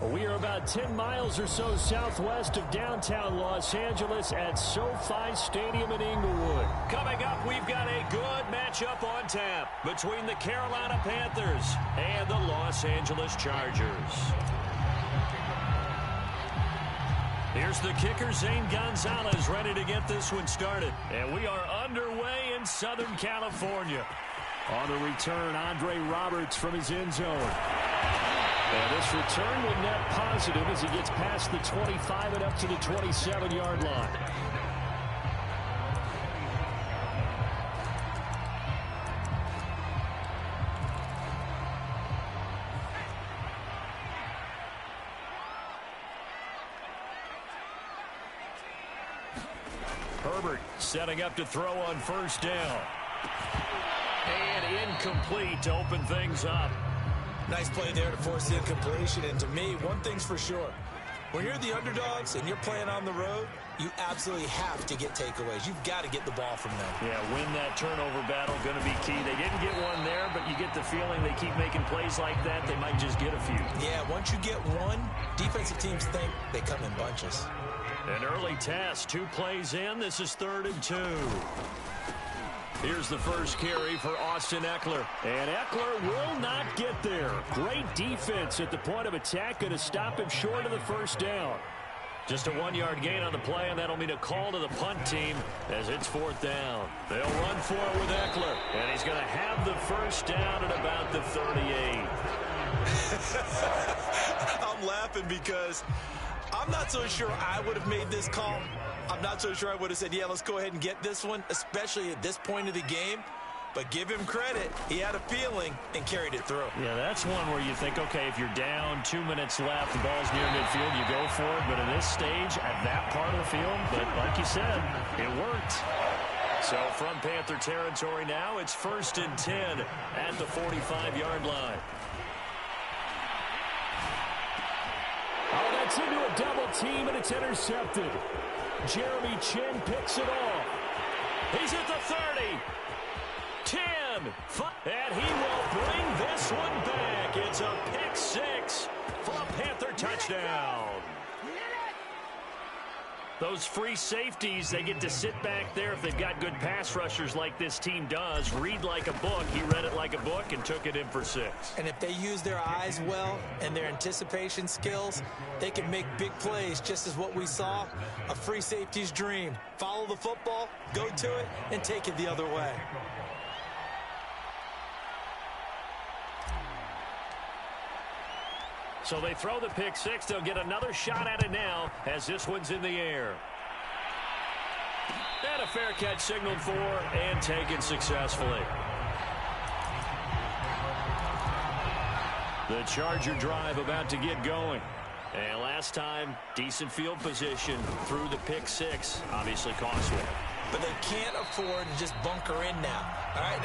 We are about 10 miles or so southwest of downtown Los Angeles at SoFi Stadium in Inglewood. Coming up, we've got a good matchup on tap between the Carolina Panthers and the Los Angeles Chargers. Here's the kicker, Zane Gonzalez, ready to get this one started. And we are underway in Southern California. On the return, Andre Roberts from his end zone. And this return will net positive as he gets past the 25 and up to the 27-yard line. Herbert setting up to throw on first down. And incomplete to open things up. Nice play there to force the incompletion. And to me, one thing's for sure. When you're the underdogs and you're playing on the road, you absolutely have to get takeaways. You've got to get the ball from them. Yeah, win that turnover battle, going to be key. They didn't get one there, but you get the feeling they keep making plays like that, they might just get a few. Yeah, once you get one, defensive teams think they come in bunches. An early test, 2 plays in. This is 3rd and 2. Here's the first carry for Austin Eckler. And Eckler will not get there. Great defense at the point of attack. Going to stop him short of the first down. Just a 1-yard gain on the play, and that'll mean a call to the punt team as it's 4th down. They'll run for it with Eckler. And he's going to have the first down at about the 38. I'm laughing because I'm not so sure I would have made this call. I'm not so sure I would have said, yeah, let's go ahead and get this one, especially at this point of the game. But give him credit. He had a feeling and carried it through. Yeah, that's one where you think, okay, if you're down, 2 minutes left, the ball's near midfield, you go for it. But at this stage, at that part of the field, but like you said, it worked. So from Panther territory now, it's 1st and 10 at the 45-yard line. Oh, that's into a double team, and it's intercepted. Jeremy Chin picks it off. He's at the 30. 10. 5, and he will bring this one back. It's a pick 6 for a Panther touchdown. Those free safeties, they get to sit back there if they've got good pass rushers like this team does. Read like a book. He read it like a book and took it in for 6. And if they use their eyes well and their anticipation skills, they can make big plays, just as what we saw, a free safety's dream. Follow the football, go to it, and take it the other way. So they throw the pick 6. They'll get another shot at it now as this one's in the air. And a fair catch signaled for and taken successfully. The Charger drive about to get going. And last time, decent field position through the pick 6. Obviously costly. But they can't afford to just bunker in now. All right,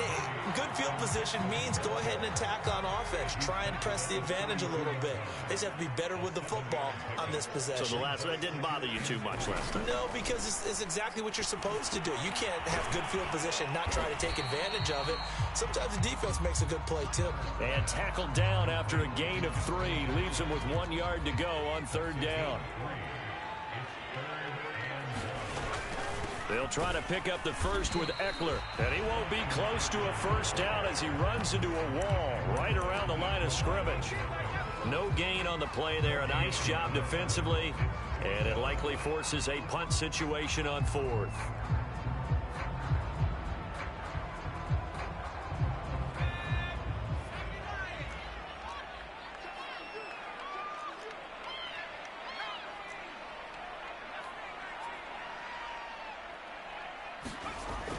good field position means go ahead and attack on offense. Try and press the advantage a little bit. They just have to be better with the football on this possession. So that didn't bother you too much last time? No, because it's exactly what you're supposed to do. You can't have good field position and not try to take advantage of it. Sometimes the defense makes a good play, too. And tackled down after a gain of 3. Leaves him with 1 yard to go on 3rd down. They'll try to pick up the first with Eckler. And he won't be close to a first down as he runs into a wall right around the line of scrimmage. No gain on the play there. A nice job defensively. And it likely forces a punt situation on 4th.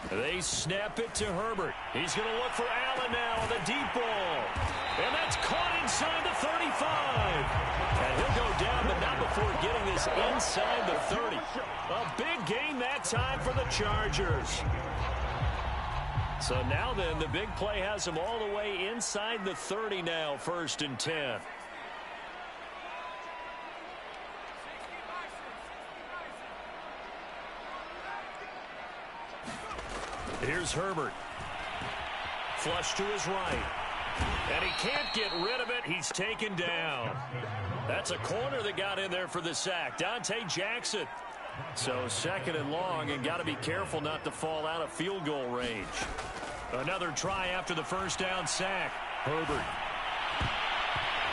They snap it to Herbert. He's going to look for Allen now on the deep ball. And that's caught inside the 35. And he'll go down, but not before getting this inside the 30. A big gain that time for the Chargers. So now then, the big play has him all the way inside the 30 now, 1st and 10. Here's Herbert. Flush to his right. And he can't get rid of it. He's taken down. That's a corner that got in there for the sack. Dante Jackson. So 2nd and long, and got to be careful not to fall out of field goal range. Another try after the first down sack. Herbert.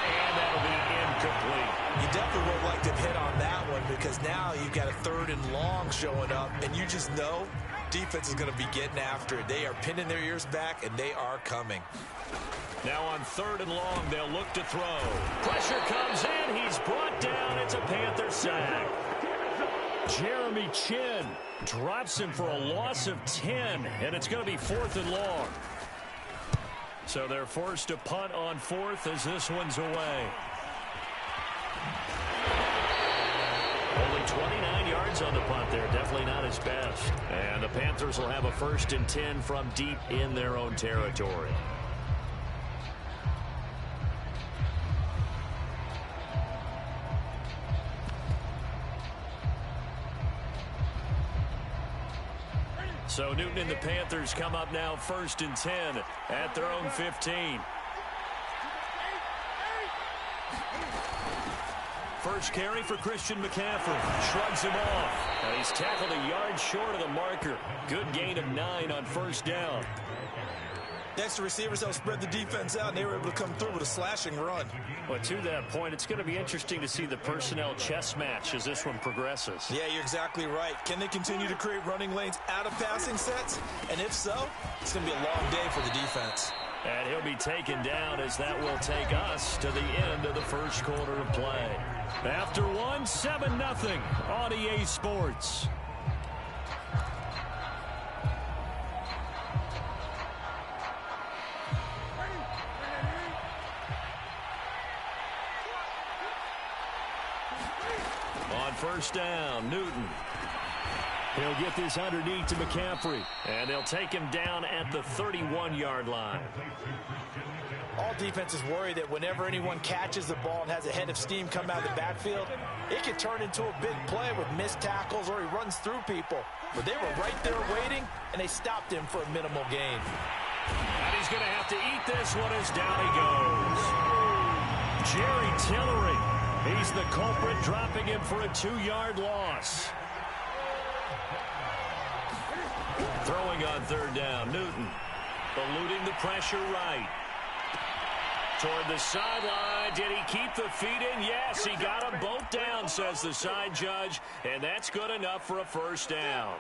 And that'll be incomplete. You definitely would like to hit on that one because now you've got a 3rd and long showing up, and you just know defense is going to be getting after it. They are pinning their ears back, and they are coming. Now on 3rd and long, they'll look to throw. Pressure comes in. He's brought down. It's a Panther sack. Jeremy Chin drops him for a loss of 10, and it's going to be 4th and long. So they're forced to punt on 4th as this one's away. Only 29 yards on the punt there. Definitely not his best. And the Panthers will have a 1st and 10 from deep in their own territory. So Newton and the Panthers come up now 1st and 10 at their own 15. First carry for Christian McCaffrey. Shrugs him off. And he's tackled a yard short of the marker. Good gain of 9 on 1st down. Next, the receivers helped spread the defense out, and they were able to come through with a slashing run. But to that point, it's going to be interesting to see the personnel chess match as this one progresses. Yeah, you're exactly right. Can they continue to create running lanes out of passing sets? And if so, it's going to be a long day for the defense. And he'll be taken down as that will take us to the end of the first quarter of play. After one, 7-0 on EA Sports. On 1st down, Newton. He'll get this underneath to McCaffrey, and they'll take him down at the 31-yard line. All defenses worry that whenever anyone catches the ball and has a head of steam come out of the backfield, it can turn into a big play with missed tackles or he runs through people. But they were right there waiting, and they stopped him for a minimal gain. And he's going to have to eat this one as down he goes. Jerry Tillery. He's the culprit, dropping him for a 2-yard loss. Throwing on 3rd down, Newton. Eluding the pressure right. Toward the sideline. Did he keep the feet in? Yes, he got them both down, says the side judge. And that's good enough for a 1st down.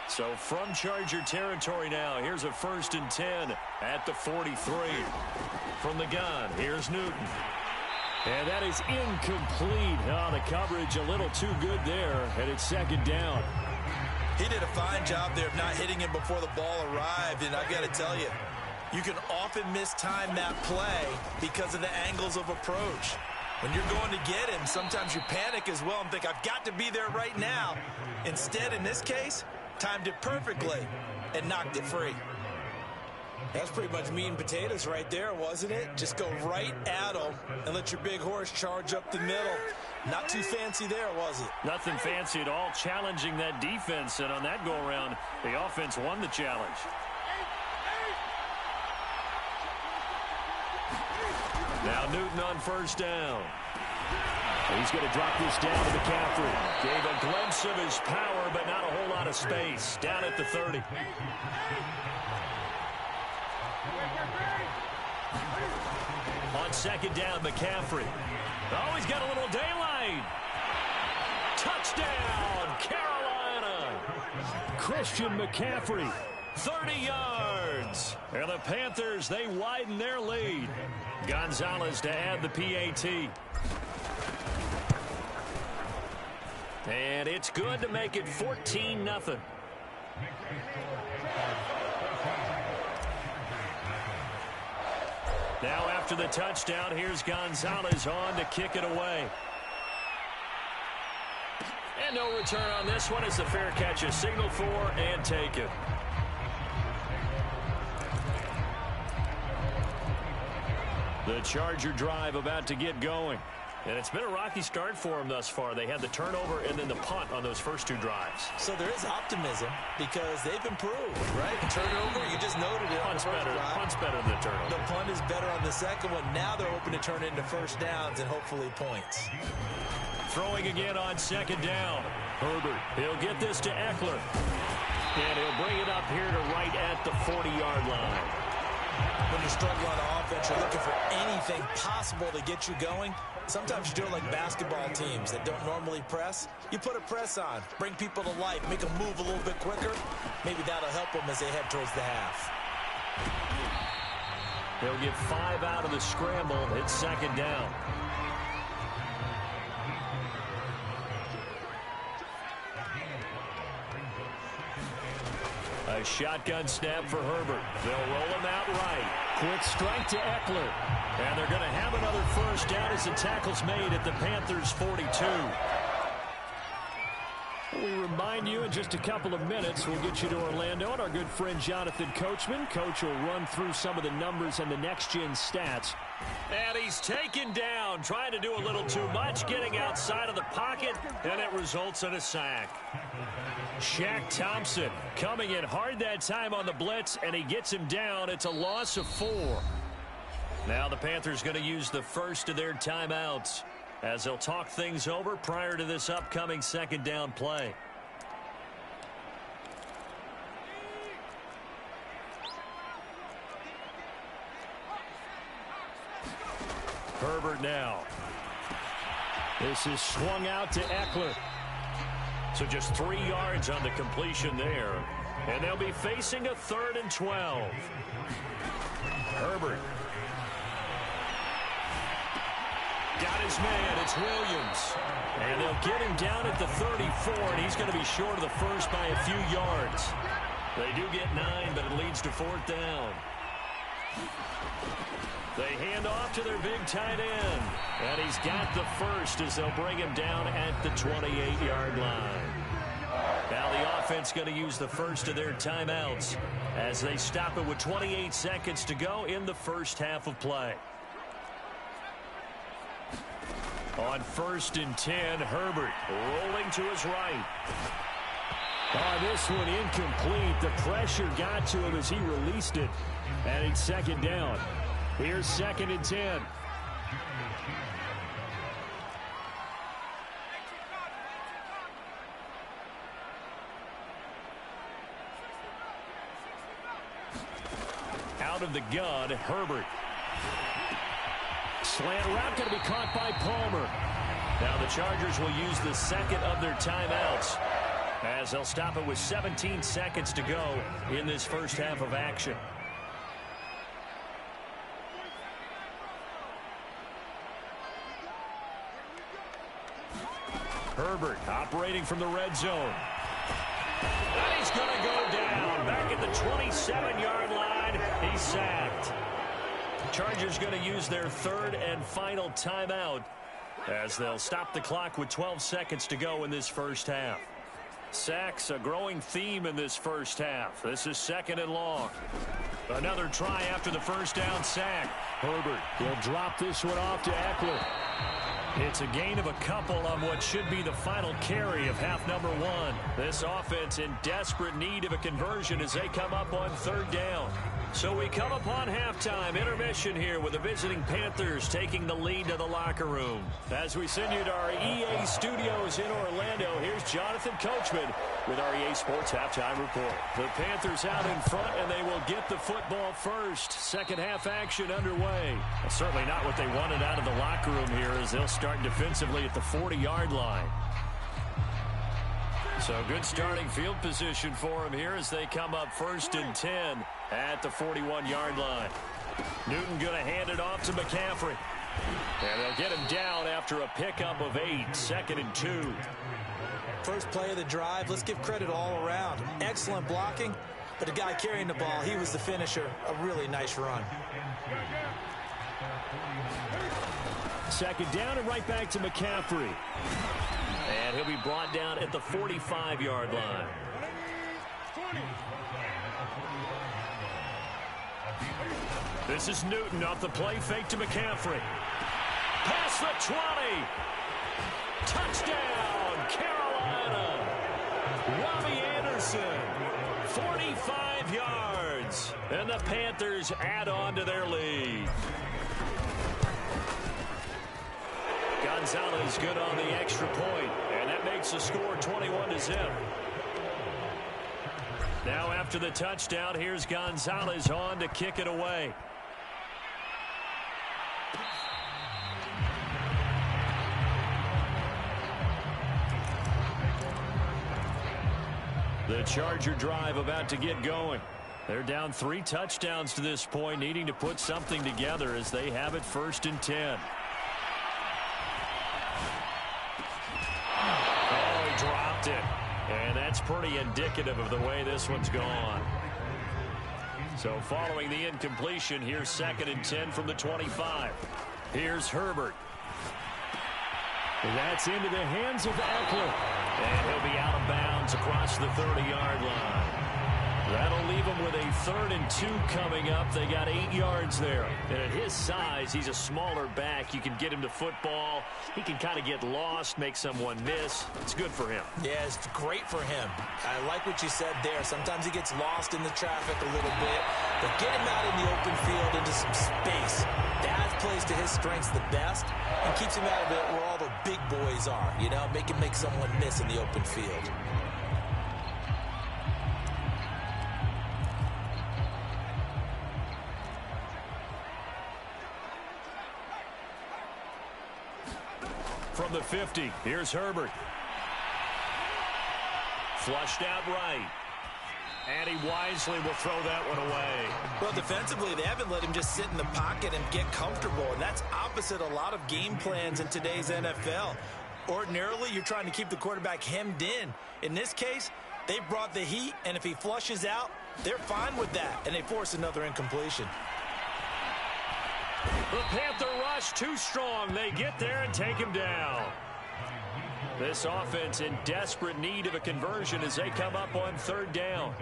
So from Charger territory now, here's a 1st and 10 at the 43. From the gun, here's Newton. And that is incomplete. Oh, the coverage a little too good there, and it's 2nd down. He did a fine job there of not hitting him before the ball arrived, and I've got to tell you, you can often mistime that play because of the angles of approach. When you're going to get him, sometimes you panic as well and think, I've got to be there right now. Instead, in this case, timed it perfectly and knocked it free. That's pretty much meat and potatoes right there, wasn't it? Just go right at them and let your big horse charge up the middle. Not too fancy there, was it? Nothing fancy at all, challenging that defense. And on that go-around, the offense won the challenge. Now Newton on 1st down. He's going to drop this down to McCaffrey. Gave a glimpse of his power, but not a whole lot of space. Down at the 30. On 2nd down, McCaffrey. Oh, he's got a little daylight. Touchdown, Carolina. Christian McCaffrey, 30 yards. And the Panthers, they widen their lead. Gonzalez to add the PAT. And it's good to make it 14-0. Now after the touchdown, here's Gonzalez on to kick it away. And no return on this one as the fair catch is signaled for and taken. The Charger drive about to get going. And it's been a rocky start for them thus far. They had the turnover and then the punt on those first two drives. So there is optimism because they've improved, right? Turnover, you just noted it. Punt's better. Punt's better than the turnover. The punt is better on the second one. Now they're hoping to turn into first downs and hopefully points. Throwing again on second down. Herbert, he'll get this to Eckler. And he'll bring it up here to right at the 40-yard line. When you're struggling on offense, you're looking for anything possible to get you going. Sometimes you do it like basketball teams that don't normally press. You put a press on, bring people to life, make them move a little bit quicker. Maybe that'll help them as they head towards the half. They'll get 5 out of the scramble. It's second down. A shotgun snap for Herbert. They'll roll him out right. Quick strike to Eckler. And they're going to have another first down as the tackle's made at the Panthers' 42. We remind you in just a couple of minutes we'll get you to Orlando and our good friend Jonathan Coachman. Coach will run through some of the numbers and the next-gen stats. And he's taken down, trying to do a little too much, getting outside of the pocket, and it results in a sack. Shaq Thompson coming in hard that time on the blitz, and he gets him down. It's a loss of 4. Now the Panthers going to use the first of their timeouts as they'll talk things over prior to this upcoming second down play. Herbert now. This is swung out to Eckler. So just 3 yards on the completion there. And they'll be facing a 3rd and 12. Herbert. Got his man. It's Williams. And they'll get him down at the 34, and he's going to be short of the first by a few yards. They do get 9, but it leads to 4th down. They hand off to their big tight end. And he's got the first as they'll bring him down at the 28-yard line. Now the offense going to use the first of their timeouts as they stop it with 28 seconds to go in the first half of play. On 1st and 10, Herbert rolling to his right. This one incomplete. The pressure got to him as he released it. And it's second down. Here's 2nd and 10. Out of the gun, Herbert. Slant route going to be caught by Palmer. Now the Chargers will use the second of their timeouts as they'll stop it with 17 seconds to go in this first half of action. Herbert operating from the red zone. And he's going to go down. Back at the 27-yard line. He's sacked. Chargers going to use their 3rd and final timeout as they'll stop the clock with 12 seconds to go in this first half. Sacks a growing theme in this first half. This is 2nd and long. Another try after the first down sack. Herbert will drop this one off to Eckler. It's a gain of a couple on what should be the final carry of half number 1. This offense in desperate need of a conversion as they come up on 3rd down. So we come upon halftime intermission here with the visiting Panthers taking the lead to the locker room. As we send you to our EA studios in Orlando, here's Jonathan Coachman with our EA Sports Halftime Report. The Panthers out in front, and they will get the football first. Second half action underway. Well, certainly not what they wanted out of the locker room here as they'll start defensively at the 40-yard line. So good starting field position for them here as they come up 1st and 10 at the 41-yard line. Newton going to hand it off to McCaffrey. And they'll get him down after a pickup of 8, 2nd and 2. First play of the drive, let's give credit all around. Excellent blocking, but the guy carrying the ball, he was the finisher. A really nice run. 2nd down and right back to McCaffrey. And he'll be brought down at the 45-yard line. This is Newton off the play fake to McCaffrey. Past the 20. Touchdown, Carolina. Robbie Anderson, 45 yards. And the Panthers add on to their lead. Gonzalez good on the extra point, and that makes the score 21-0. Now after the touchdown, here's Gonzalez on to kick it away. The Charger drive about to get going. They're down 3 touchdowns to this point, needing to put something together as they have it 1st and 10. Oh, he dropped it. And that's pretty indicative of the way this one's gone. So following the incompletion, here's 2nd and 10 from the 25. Here's Herbert. That's into the hands of Eckler. And he'll be out of bounds across the 30-yard line. That'll leave him with a 3rd and 2 coming up. They got 8 yards there. And at his size, he's a smaller back. You can get him to football. He can kind of get lost, make someone miss. It's good for him. Yeah, it's great for him. I like what you said there. Sometimes he gets lost in the traffic a little bit. But get him out in the open field into some space. That plays to his strengths the best and keeps him out of it where all the big boys are. You know, make him make someone miss in the open field. From the 50, here's Herbert. Flushed out right. And he wisely will throw that one away. Well, defensively, they haven't let him just sit in the pocket and get comfortable, and that's opposite a lot of game plans in today's NFL. Ordinarily, you're trying to keep the quarterback hemmed in. In this case, they brought the heat, and if he flushes out, they're fine with that, and they force another incompletion. The Panther rush too strong. They get there and take him down. This offense in desperate need of a conversion as they come up on 3rd down.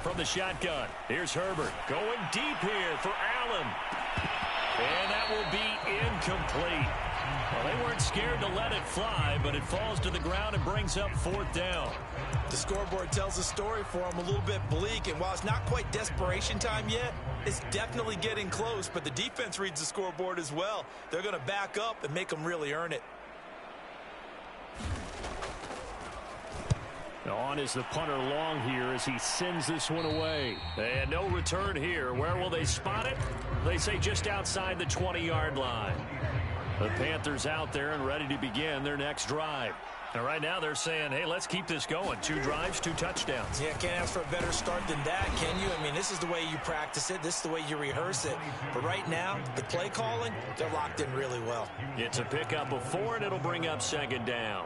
From the shotgun, here's Herbert going deep here for Allen. And that will be incomplete. Well, they weren't scared to let it fly, but it falls to the ground and brings up 4th down. The scoreboard tells a story for him, a little bit bleak, and while it's not quite desperation time yet, it's definitely getting close, but the defense reads the scoreboard as well. They're going to back up and make them really earn it. On is the punter long here as he sends this one away. And no return here. Where will they spot it? They say just outside the 20-yard line. The Panthers out there and ready to begin their next drive. And right now they're saying, hey, let's keep this going. 2 drives, 2 touchdowns. Yeah, can't ask for a better start than that, can you? I mean, this is the way you practice it. This is the way you rehearse it. But right now, the play calling, they're locked in really well. It's a pickup of 4, and it'll bring up 2nd down.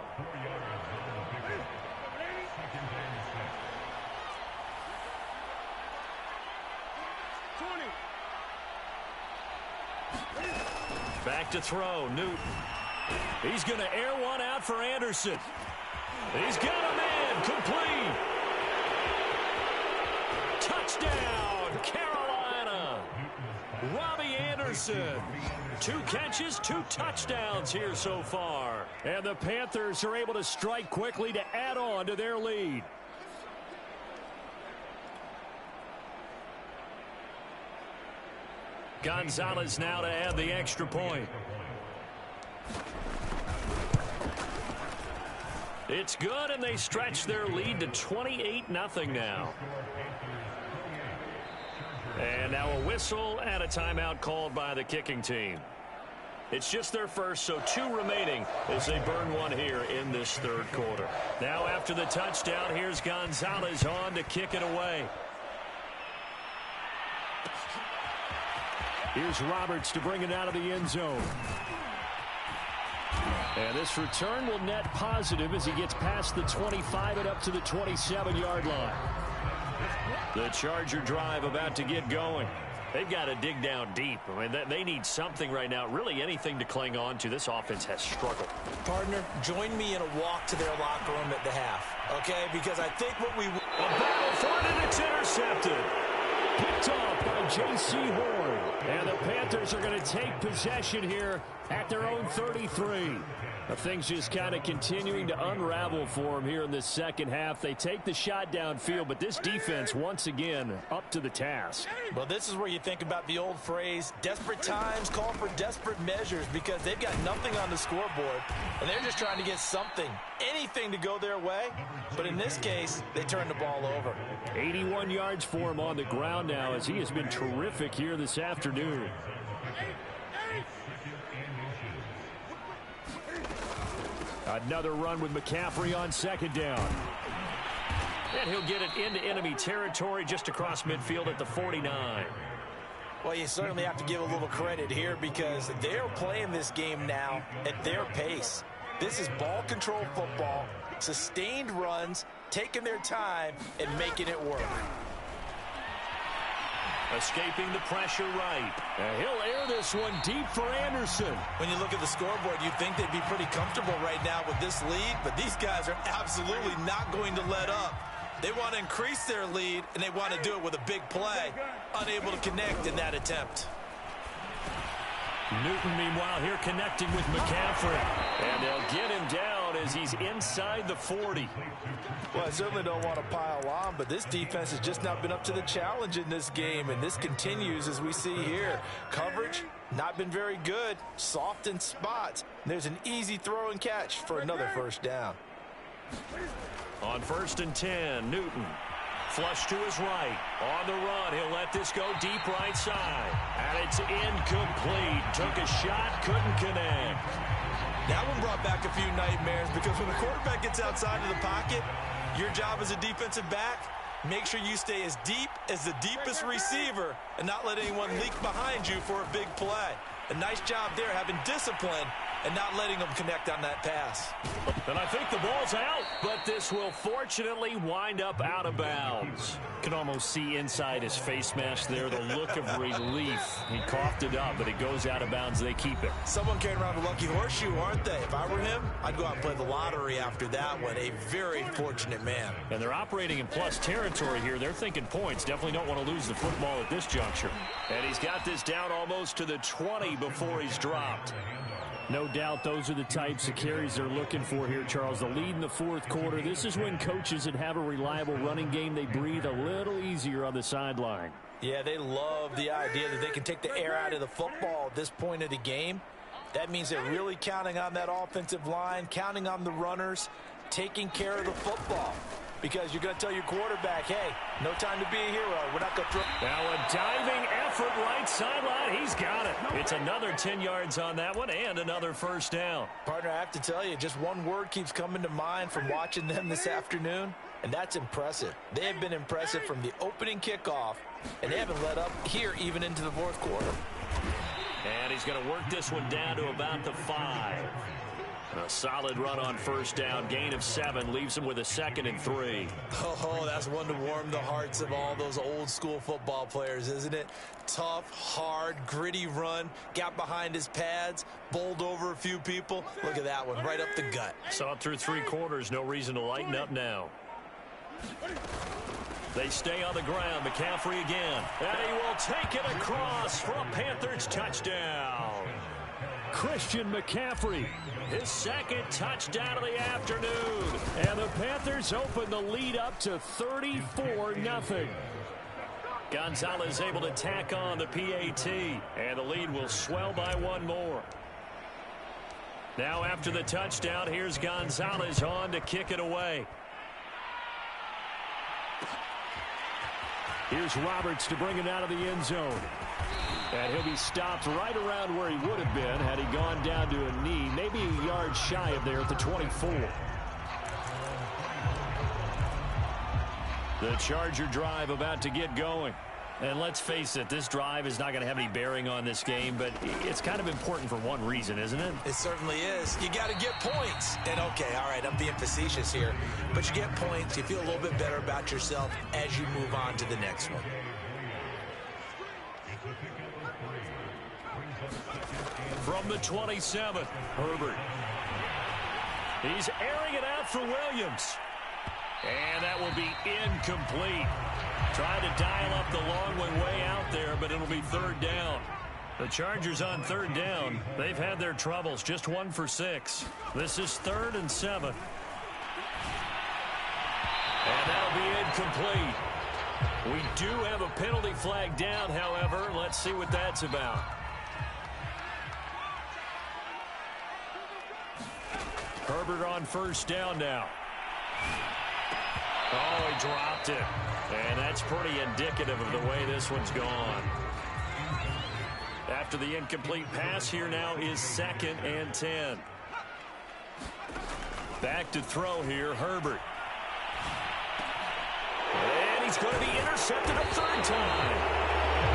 Back to throw, Newton. He's going to air one out for Anderson. He's got a man, complete. Touchdown, Carolina. Robbie Anderson. 2 catches, 2 touchdowns here so far. And the Panthers are able to strike quickly to add on to their lead. Gonzalez now to add the extra point. It's good, and they stretch their lead to 28-0 now. And now a whistle and a timeout called by the kicking team. It's just their first, so 2 remaining as they burn one here in this 3rd quarter. Now after the touchdown, here's Gonzalez on to kick it away. Here's Roberts to bring it out of the end zone. And this return will net positive as he gets past the 25 and up to the 27-yard line. The Charger drive about to get going. They've got to dig down deep. I mean, they need something right now, really anything to cling on to. This offense has struggled. Partner, join me in a walk to their locker room at the half, okay? Because I think what we... A battle for it, and it's intercepted. Picked off by J.C. Horn. And the Panthers are going to take possession here at their own 33. Things just kind of continuing to unravel for them here in this second half. They take the shot downfield, but this defense, once again, up to the task. Well, this is where you think about the old phrase, desperate times call for desperate measures, because they've got nothing on the scoreboard, and they're just trying to get something, anything to go their way. But in this case, they turn the ball over. 81 yards for him on the ground now, as he has been terrific here this afternoon. Another run with McCaffrey on second down. And he'll get it into enemy territory just across midfield at the 49. Well, you certainly have to give a little credit here, because they're playing this game now at their pace. This is ball control football, sustained runs, taking their time, and making it work. Escaping the pressure right. And he'll air this one deep for Anderson. When you look at the scoreboard, you'd think they'd be pretty comfortable right now with this lead, but these guys are absolutely not going to let up. They want to increase their lead, and they want to do it with a big play. Unable to connect in that attempt. Newton, meanwhile, here connecting with McCaffrey. And they'll get him down as he's inside the 40. Well, I certainly don't want to pile on, but this defense has just not been up to the challenge in this game, and this continues as we see here. Coverage, not been very good. Soft in spots. There's an easy throw and catch for another first down. On 1st and 10, Newton. Flush to his right. On the run, he'll let this go deep right side. And it's incomplete. Took a shot, couldn't connect. That one brought back a few nightmares, because when the quarterback gets outside of the pocket, your job as a defensive back, make sure you stay as deep as the deepest receiver and not let anyone leak behind you for a big play. A nice job there, having discipline and not letting them connect on that pass. And I think the ball's out, but this will fortunately wind up out of bounds. Can almost see inside his face mask there the look of relief. He coughed it up, but it goes out of bounds. They keep it. Someone carrying around a lucky horseshoe, aren't they? If I were him, I'd go out and play the lottery after that one. A very fortunate man. And they're operating in plus territory here. They're thinking points. Definitely don't want to lose the football at this juncture. And he's got this down almost to the 20 before he's dropped. No doubt those are the types of carries they're looking for here, Charles. The lead in the fourth quarter. This is when coaches that have a reliable running game, they breathe a little easier on the sideline. Yeah, they love the idea that they can take the air out of the football at this point of the game. That means they're really counting on that offensive line, counting on the runners, taking care of the football. Because you're going to tell your quarterback, hey, no time to be a hero. We're not going to throw. Now a diving effort right sideline. He's got it. It's another 10 yards on that one and another first down. Partner, I have to tell you, just one word keeps coming to mind from watching them this afternoon, and that's impressive. They have been impressive from the opening kickoff, and they haven't let up here even into the fourth quarter. And he's going to work this one down to about the 5. A solid run on first down. Gain of 7 leaves him with a 2nd and 3. Oh, that's one to warm the hearts of all those old school football players, isn't it? Tough, hard, gritty run. Got behind his pads, bowled over a few people. Look at that one, right up the gut. Saw it through 3 quarters. No reason to lighten up now. They stay on the ground. McCaffrey again. And he will take it across for a Panthers touchdown. Christian McCaffrey, his 2nd touchdown of the afternoon. And the Panthers open the lead up to 34-0. Gonzalez able to tack on the PAT. And the lead will swell by 1 more. Now after the touchdown, here's Gonzalez on to kick it away. Here's Roberts to bring it out of the end zone. And he'll be stopped right around where he would have been had he gone down to a knee, maybe a yard shy of there at the 24. The Charger drive about to get going. And let's face it, this drive is not going to have any bearing on this game, but it's kind of important for one reason, isn't it? It certainly is. You got to get points. And okay, all right, I'm being facetious here, but you get points, you feel a little bit better about yourself as you move on to the next one. From the 27, Herbert. He's airing it out for Williams. And that will be incomplete. Trying to dial up the long way out there, but it'll be third down. The Chargers on third down. They've had their troubles, just 1 for 6. This is 3rd and 7. And that'll be incomplete. We do have a penalty flag down, however. Let's see what that's about. Herbert on first down now. Oh, he dropped it. And that's pretty indicative of the way this one's gone. After the incomplete pass, here now is 2nd and 10. Back to throw here, Herbert. And he's going to be intercepted a 3rd time.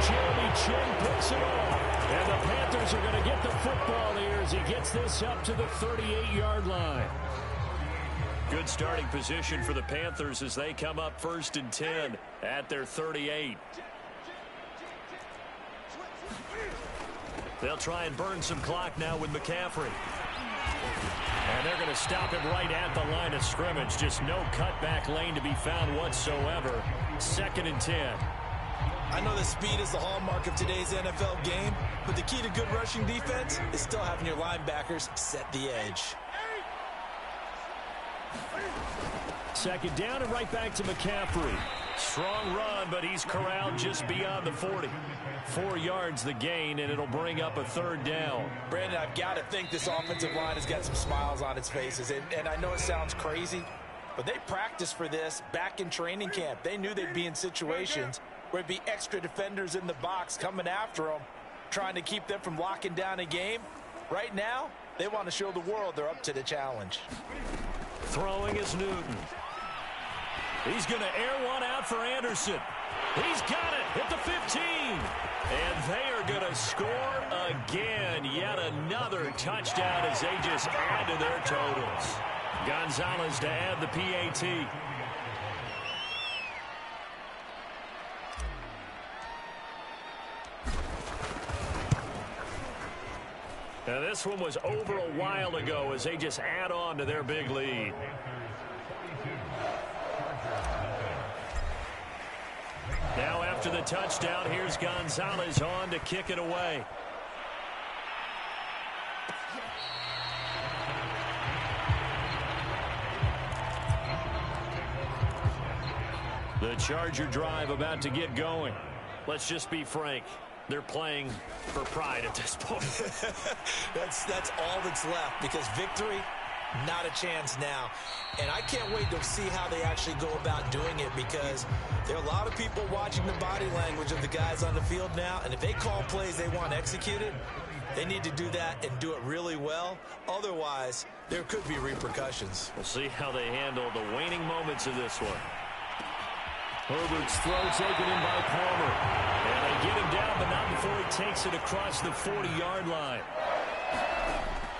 Jeremy Chin picks it off. And the Panthers are going to get the football here as he gets this up to the 38-yard line. Good starting position for the Panthers as they come up 1st and 10 at their 38. They'll try and burn some clock now with McCaffrey. And they're going to stop him right at the line of scrimmage. Just no cutback lane to be found whatsoever. 2nd and 10. I know that speed is the hallmark of today's NFL game, but the key to good rushing defense is still having your linebackers set the edge. 2nd down and right back to McCaffrey. Strong run, but he's corralled just beyond the 40. 4 yards the gain, and it'll bring up a 3rd down. Brandon, I've got to think this offensive line has got some smiles on its faces. And I know it sounds crazy, but they practiced for this back in training camp. They knew they'd be in situations where it'd be extra defenders in the box coming after them, trying to keep them from locking down a game. Right now, they want to show the world they're up to the challenge. Throwing is Newton. He's going to air one out for Anderson. He's got it at the 15. And they are going to score again. Yet another touchdown as they just add to their totals. Gonzalez to add the PAT. Now this one was over a while ago as they just add on to their big lead. Now after the touchdown, here's Gonzalez on to kick it away. The Charger drive about to get going. Let's just be frank. They're playing for pride at this point. That's all that's left, because victory, not a chance now. And I can't wait to see how they actually go about doing it, because there are a lot of people watching the body language of the guys on the field now, and if they call plays they want executed, they need to do that and do it really well. Otherwise, there could be repercussions. We'll see how they handle the waning moments of this one. Herbert's throw taken in by Palmer. And they get him down, but not before he takes it across the 40-yard line.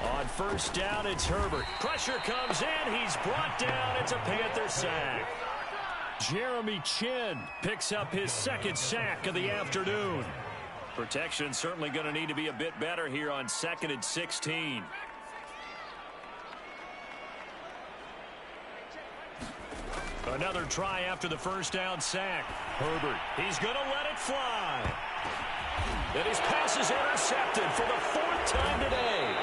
On first down, it's Herbert. Pressure comes in. He's brought down. It's a Panther sack. Jeremy Chin picks up his 2nd sack of the afternoon. Protection certainly going to need to be a bit better here on 2nd and 16. Another try after the first down sack. Herbert, he's going to let it fly. And his pass is intercepted for the 4th time today.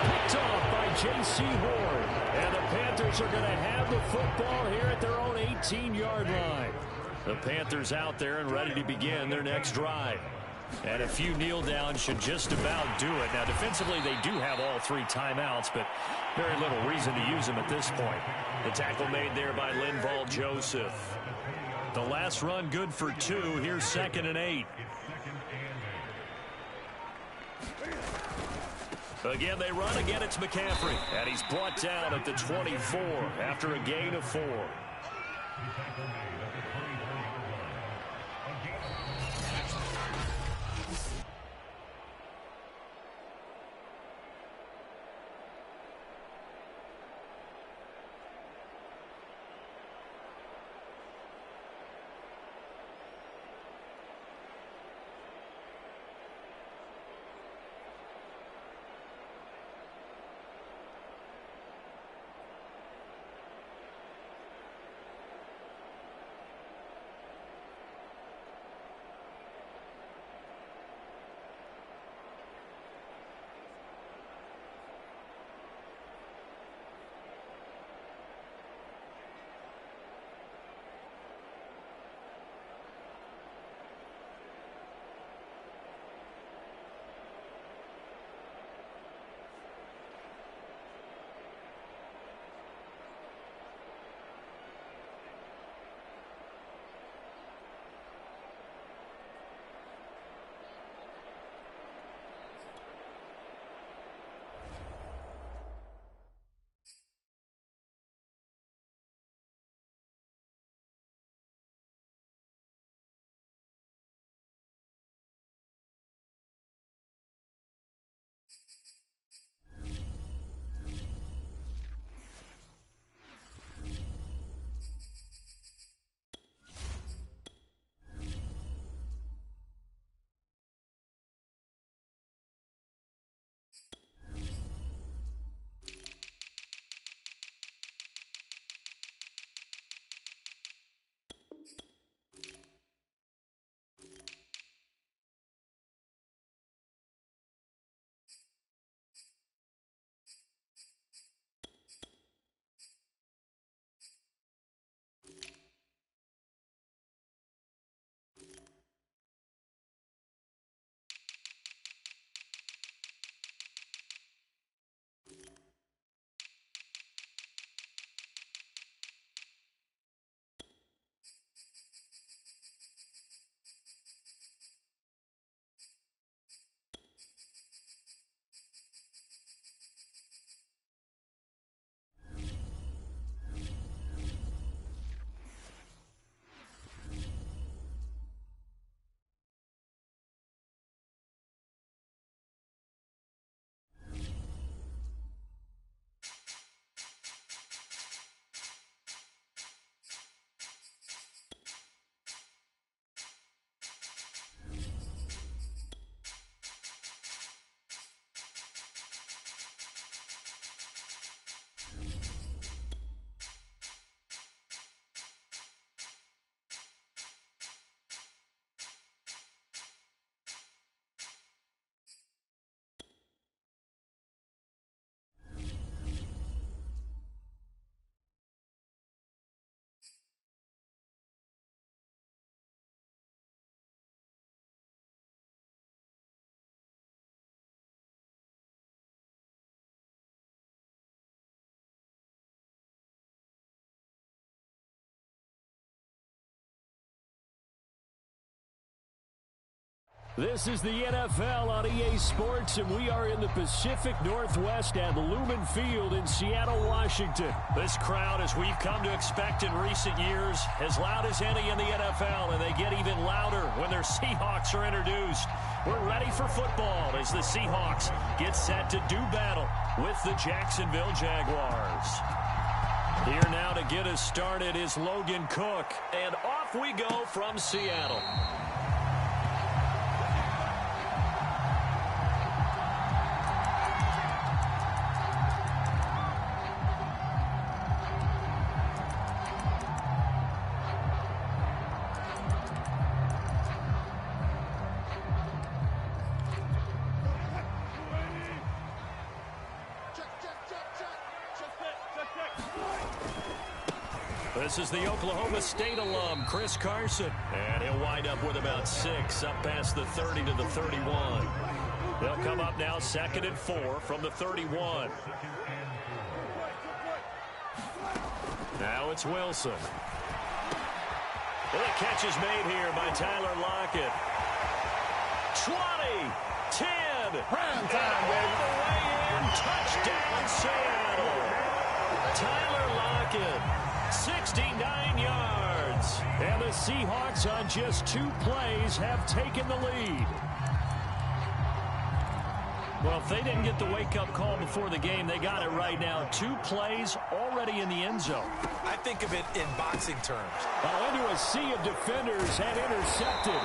Picked off by J.C. Horn. And the Panthers are going to have the football here at their own 18-yard line. The Panthers out there and ready to begin their next drive. And a few kneel downs should just about do it. Now, defensively, they do have all 3 timeouts, but very little reason to use them at this point. The tackle made there by Linval Joseph. The last run good for 2. Here's 2nd and 8. Again, they run. Again, it's McCaffrey. And he's brought down at the 24 after a gain of 4. This is the NFL on EA Sports, and we are in the Pacific Northwest at Lumen Field in Seattle, Washington. This crowd, as we've come to expect in recent years, as loud as any in the NFL, and they get even louder when their Seahawks are introduced. We're ready for football as the Seahawks get set to do battle with the Jacksonville Jaguars. Here now to get us started is Logan Cook, and off we go from Seattle. This is the Oklahoma State alum, Chris Carson. And he'll wind up with about 6 up past the 30 to the 31. They'll come up now 2nd and 4 from the 31. Now it's Wilson. And the catch is made here by Tyler Lockett. 20, 10. Prime time, baby. All the way in. Touchdown, Seattle. Tyler Lockett. 69 yards. And the Seahawks on just 2 plays have taken the lead. Well, if they didn't get the wake-up call before the game, they got it right now. 2 plays already in the end zone. I think of it in boxing terms. Well, into a sea of defenders and intercepted.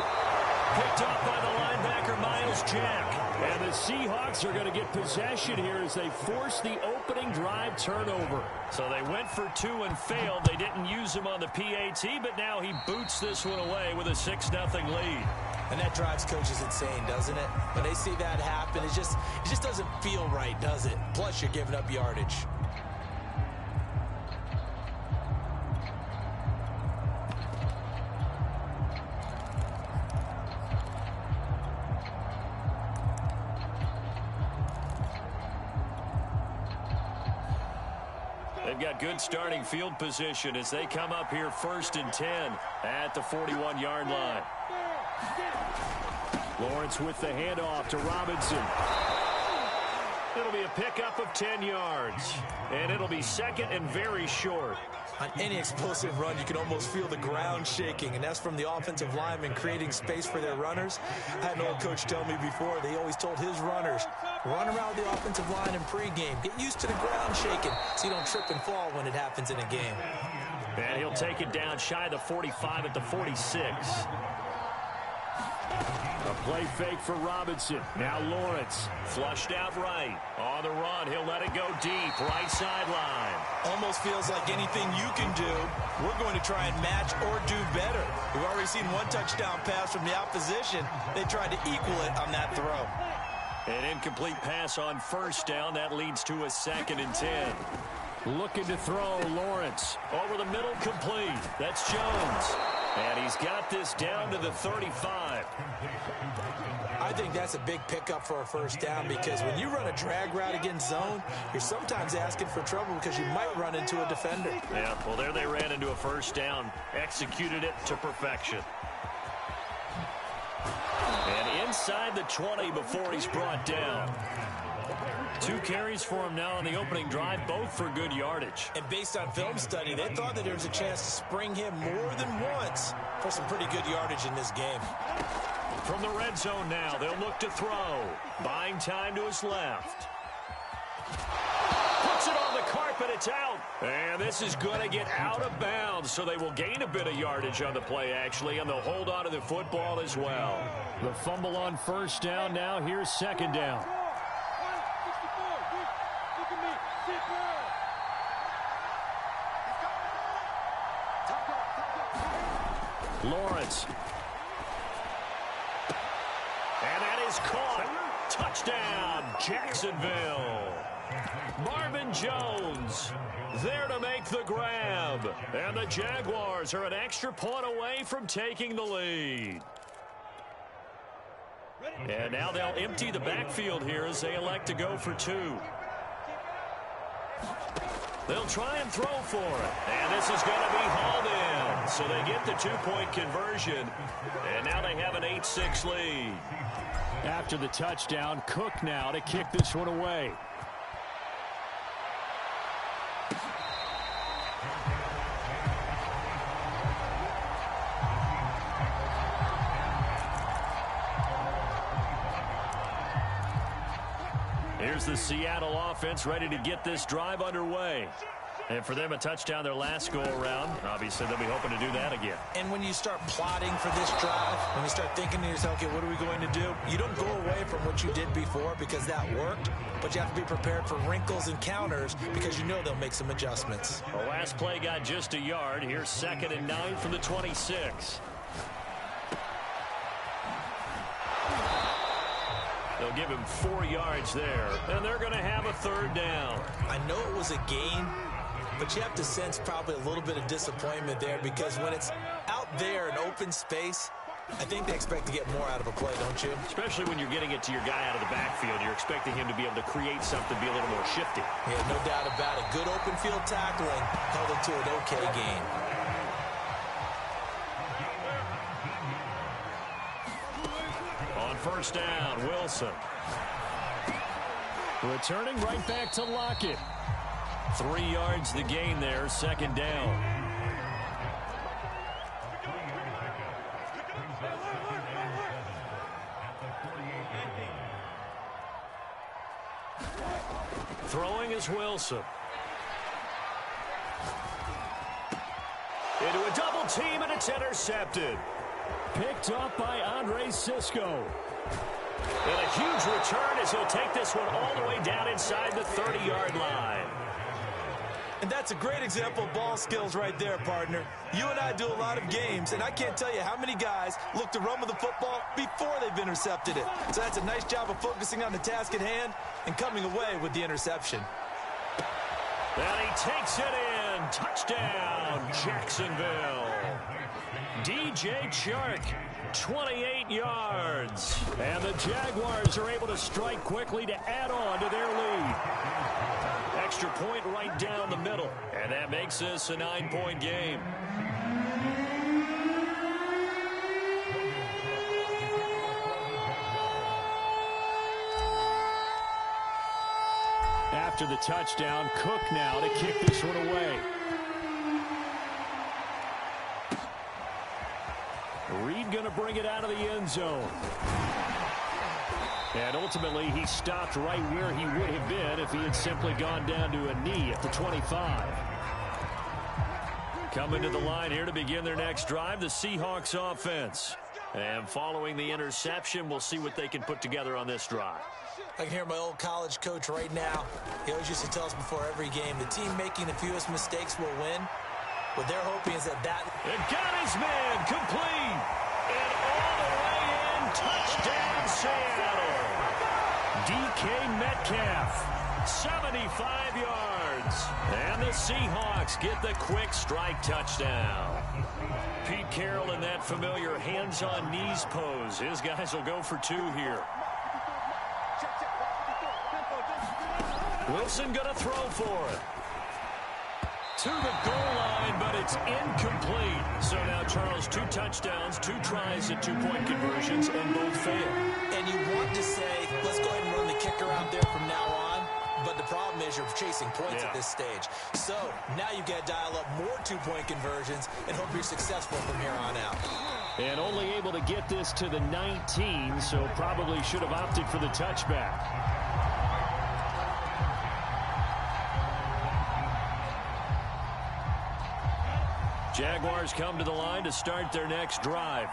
Picked up by the linebacker, Miles Jack. And the Seahawks are going to get possession here as they force the opening drive turnover. So they went for 2 and failed. They didn't use him on the PAT, but now he boots this one away with a 6-0 lead. And that drives coaches insane, doesn't it? When they see that happen, it just doesn't feel right, does it? Plus, you're giving up yardage. They've got good starting field position as they come up here 1st and 10 at the 41-yard line. Lawrence with the handoff to Robinson. It'll be a pickup of 10 yards, and it'll be 2nd and very short. On any explosive run, you can almost feel the ground shaking, and that's from the offensive linemen creating space for their runners. I had an old coach tell me before, they always told his runners, run around the offensive line in pregame. Get used to the ground shaking so you don't trip and fall when it happens in a game. And he'll take it down shy of the 45 at the 46. A play fake for Robinson. Now Lawrence flushed out right. On the run, he'll let it go deep. Right sideline. Almost feels like anything you can do, we're going to try and match or do better. We've already seen 1 touchdown pass from the opposition. They tried to equal it on that throw. An incomplete pass on 1st down. That leads to a 2nd and 10. Looking to throw, Lawrence. Over the middle, complete. That's Jones. And he's got this down to the 35. I think that's a big pickup for a 1st down because when you run a drag route against zone, you're sometimes asking for trouble because you might run into a defender. Yeah, well, there they ran into a 1st down. Executed it to perfection. And inside the 20 before he's brought down. 2 carries for him now on the opening drive, both for good yardage. And based on film study, they thought that there was a chance to spring him more than once for some pretty good yardage in this game. From the red zone now, they'll look to throw. Buying time to his left. Puts it on the carpet, it's out. And this is going to get out of bounds, so they will gain a bit of yardage on the play, actually, and they'll hold on to the football as well. The fumble on 1st down now, here's 2nd down. Lawrence. And that is caught. Touchdown, Jacksonville. Marvin Jones there to make the grab. And the Jaguars are an extra point away from taking the lead. And now they'll empty the backfield here as they elect to go for 2. They'll try and throw for it. And this is going to be hauled in. So they get the two-point conversion, and now they have an 8-6 lead. After the touchdown, Cook now to kick this one away. Here's the Seattle offense ready to get this drive underway. And for them, a touchdown their last go-around. Obviously, they'll be hoping to do that again. And when you start plotting for this drive, when you start thinking to yourself, okay, what are we going to do? You don't go away from what you did before because that worked, but you have to be prepared for wrinkles and counters because you know they'll make some adjustments. The last play got just a yard. Here's 2nd and 9 from the 26. They'll give him 4 yards there, and they're going to have a 3rd down. I know it was a gain, but you have to sense probably a little bit of disappointment there because when it's out there in open space, I think they expect to get more out of a play, don't you? Especially when you're getting it to your guy out of the backfield. You're expecting him to be able to create something, be a little more shifty. Yeah, no doubt about it. Good open field tackling held him to an okay gain. On 1st down, Wilson. Returning right back to Lockett. 3 yards the gain there, 2nd down. Throwing is Wilson. Into a double team, and it's intercepted. Picked up by Andre Cisco. And a huge return as he'll take this one all the way down inside the 30-yard line. And that's a great example of ball skills right there, partner. You and I do a lot of games, and I can't tell you how many guys look to run with the football before they've intercepted it. So that's a nice job of focusing on the task at hand and coming away with the interception. And he takes it in. Touchdown, Jacksonville. DJ Chark, 28 yards. And the Jaguars are able to strike quickly to add on to their lead. Extra point right down the middle. And that makes this a 9-point game. After the touchdown, Cook now to kick this one away. Reed going to bring it out of the end zone. And ultimately, he stopped right where he would have been if he had simply gone down to a knee at the 25. Coming to the line here to begin their next drive, the Seahawks offense. And following the interception, we'll see what they can put together on this drive. I can hear my old college coach right now. He always used to tell us before every game, the team making the fewest mistakes will win. What they're hoping is that It got his man complete. And all the way in, touchdown Seattle. DK Metcalf, 75 yards. And the Seahawks get the quick strike touchdown. Pete Carroll in that familiar hands-on knees pose. His guys will go for 2 here. Wilson going to throw for it. To the goal line, but it's incomplete. So now, Charles, 2 touchdowns, 2 tries at 2-point conversions, and both fail. And you want to say, let's go ahead and run the kicker out there from now on. But the problem is you're chasing points at this stage. So now you've got to dial up more 2-point conversions and hope you're successful from here on out. And only able to get this to the 19, so probably should have opted for the touchback. Jaguars come to the line to start their next drive.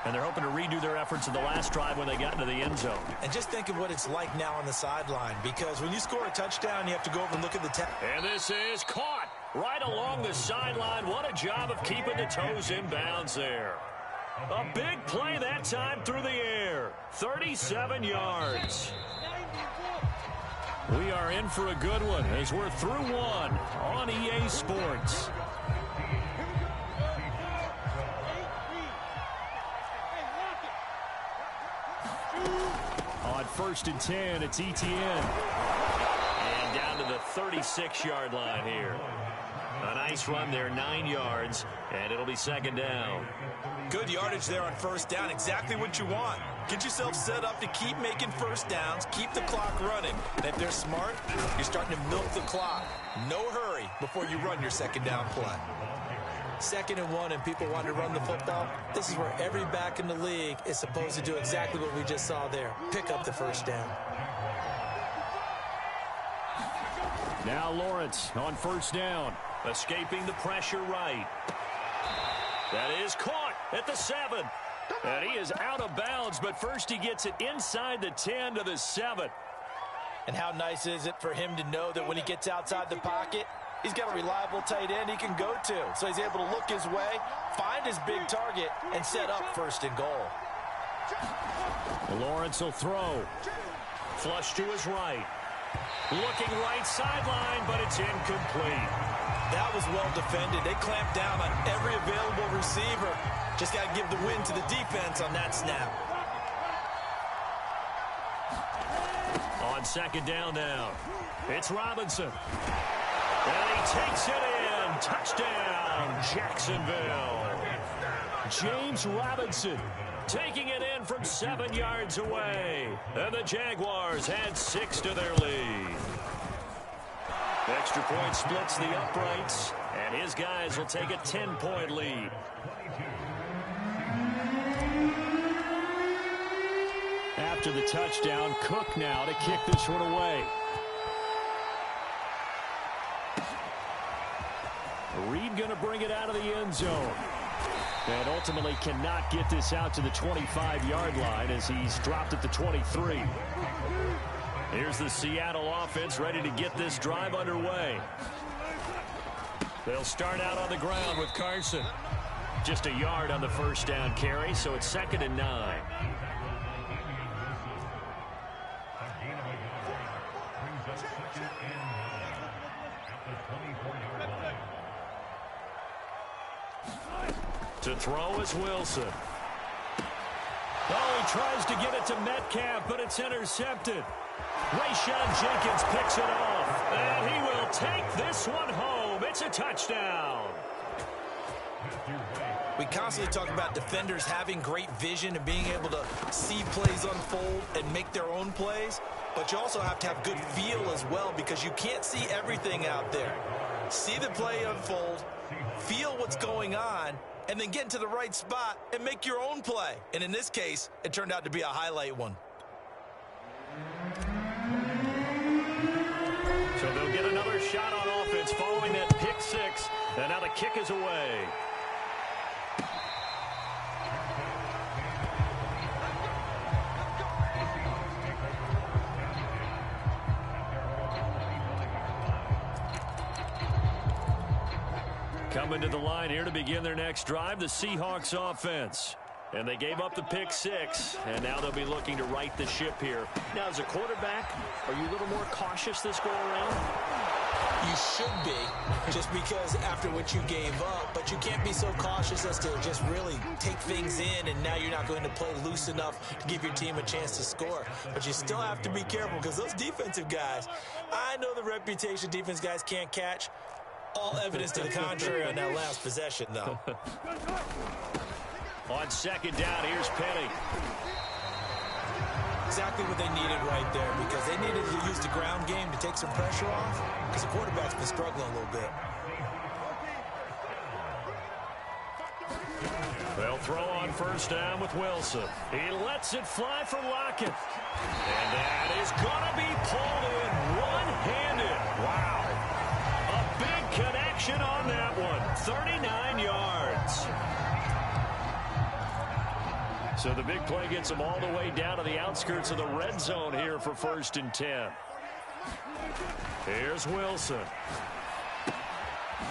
And they're hoping to redo their efforts in the last drive when they got into the end zone. And just think of what it's like now on the sideline, because when you score a touchdown, you have to go over and look at the And this is caught right along the sideline. What a job of keeping the toes in bounds there. A big play that time through the air. 37 yards. We are in for a good one as we're through one on EA Sports. On 1st and 10, it's Etienne. And down to the 36-yard line here. A nice run there, 9 yards, and it'll be second down. Good yardage there on first down. Exactly what you want. Get yourself set up to keep making first downs, keep the clock running. And if they're smart, you're starting to milk the clock. No hurry before you run your second down play. 2nd and 1 and people want to run the football. This is where every back in the league is supposed to do exactly what we just saw there. Pick up the first down. Now Lawrence on first down. Escaping the pressure right. That is caught at the 7. And he is out of bounds, but first he gets it inside the 10 to the 7. And how nice is it for him to know that when he gets outside the pocket, he's got a reliable tight end he can go to. So he's able to look his way, find his big target, and set up 1st and goal. Lawrence will throw. Flush to his right. Looking right sideline, but it's incomplete. That was well defended. They clamped down on every available receiver. Just got to give the win to the defense on that snap. On 2nd down now, it's Robinson. And he takes it in. Touchdown, Jacksonville. James Robinson taking it in from 7 yards away. And the Jaguars add 6 to their lead. Extra point splits the uprights, and his guys will take a 10-point lead. After the touchdown, Cook now to kick this one away. Reed going to bring it out of the end zone. And ultimately cannot get this out to the 25-yard line as he's dropped at the 23. Here's the Seattle offense ready to get this drive underway. They'll start out on the ground with Carson. Just a yard on the first down carry, so it's 2nd and 9. To throw is Wilson. Oh, he tries to get it to Metcalf, but it's intercepted. Rayshon Jenkins picks it off, and he will take this one home. It's a touchdown. We constantly talk about defenders having great vision and being able to see plays unfold and make their own plays, but you also have to have good feel as well because you can't see everything out there. See the play unfold, feel what's going on, and then get into the right spot and make your own play. And in this case, it turned out to be a highlight one. So they'll get another shot on offense following that pick 6. And now the kick is away. Coming to the line here to begin their next drive, the Seahawks offense. And they gave up the pick 6, and now they'll be looking to right the ship here. Now, as a quarterback, are you a little more cautious this go around? You should be, just because after what you gave up, but you can't be so cautious as to just really take things in, and now you're not going to play loose enough to give your team a chance to score. But you still have to be careful because those defensive guys, I know the reputation defense guys can't catch. All evidence to the contrary on that last possession, though. On 2nd down, here's Penny. Exactly what they needed right there because they needed to use the ground game to take some pressure off because the quarterback's been struggling a little bit. They'll throw on first down with Wilson. He lets it fly for Lockett. And that is going to be pulled in one-handed. Wow. A big connection on that one. 39 yards. So the big play gets them all the way down to the outskirts of the red zone here for 1st and 10. Here's Wilson.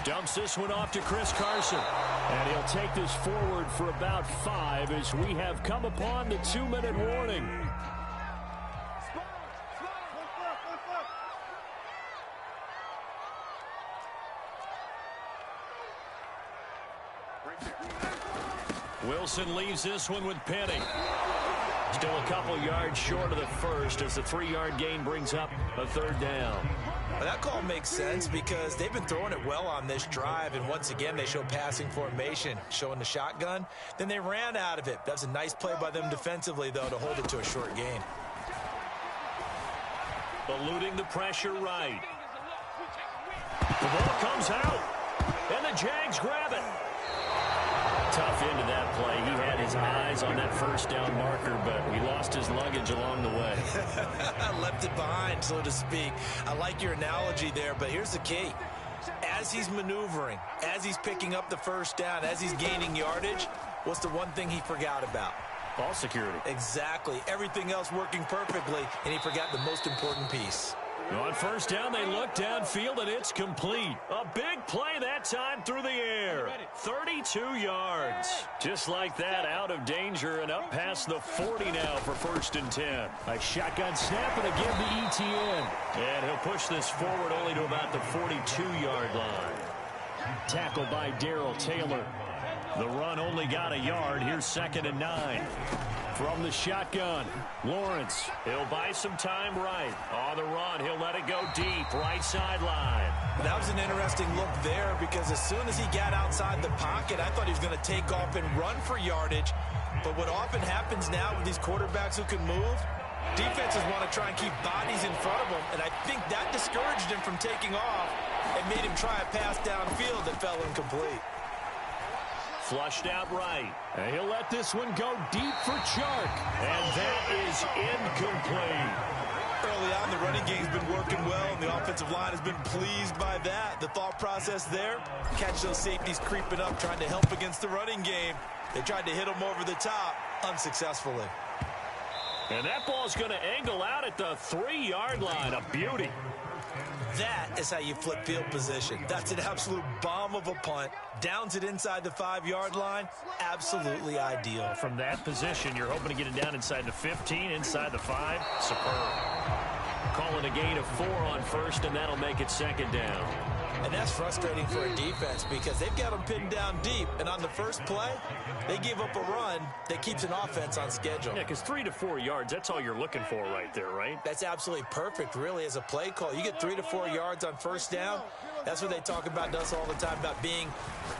Dumps this one off to Chris Carson. And he'll take this forward for about 5 as we have come upon the 2-minute warning. Wilson leaves this one with Penny. Still a couple yards short of the first as the 3-yard gain brings up a 3rd down. Well, that call makes sense because they've been throwing it well on this drive, and once again they show passing formation, showing the shotgun. Then they ran out of it. That's a nice play by them defensively, though, to hold it to a short gain. Eluding the pressure right. The ball comes out, and the Jags grab it. Tough end of that play. He had his eyes on that 1st down marker, but he lost his luggage along the way. Left it behind, so to speak. I like your analogy there, but here's the key. As he's maneuvering, as he's picking up the 1st down, as he's gaining yardage, what's the one thing he forgot about? Ball security. Exactly. Everything else working perfectly, and he forgot the most important piece. On 1st down, they look downfield, and it's complete. A big play that time through the air. 32 yards. Just like that, out of danger and up past the 40 now for 1st and 10. A shotgun snap and a give to ETN. And he'll push this forward only to about the 42-yard line. Tackled by Darrell Taylor. The run only got a yard. Here's 2nd and 9. From the shotgun, Lawrence. He'll buy some time right. On the run, he'll let it go deep, right sideline. That was an interesting look there because as soon as he got outside the pocket, I thought he was going to take off and run for yardage. But what often happens now with these quarterbacks who can move, defenses want to try and keep bodies in front of them, and I think that discouraged him from taking off and made him try a pass downfield that fell incomplete. Flushed out right. And he'll let this one go deep for Chark. And that is incomplete. Early on, the running game's been working well, and the offensive line has been pleased by that. The thought process there, catch those safeties creeping up, trying to help against the running game. They tried to hit them over the top, unsuccessfully. And that ball's going to angle out at the 3-yard line. A beauty. That is how you flip field position. That's an absolute bomb of a punt. Downs it inside the 5-yard line. Absolutely ideal. From that position, you're hoping to get it down inside the 15, inside the 5. Superb. Calling a gain of 4 on 1st, and that'll make it 2nd down. And that's frustrating for a defense because they've got them pinned down deep. And on the first play, they give up a run that keeps an offense on schedule. Yeah, because 3 to 4 yards, that's all you're looking for right there, right? That's absolutely perfect, really, as a play call. You get 3 to 4 yards on 1st down. That's what they talk about us all the time, about being...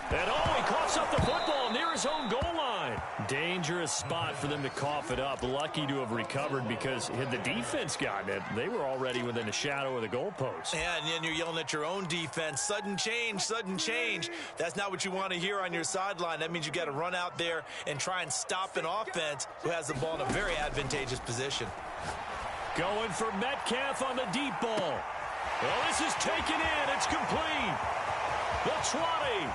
And he coughs up the football near his own goal line. Dangerous spot for them to cough it up. Lucky to have recovered because had the defense gotten it, they were already within a shadow of the goalpost. Yeah, and then you're yelling at your own defense. Sudden change, sudden change. That's not what you want to hear on your sideline. That means you got to run out there and try and stop an offense who has the ball in a very advantageous position. Going for Metcalf on the deep ball. Well, this is taken in. It's complete. The 20.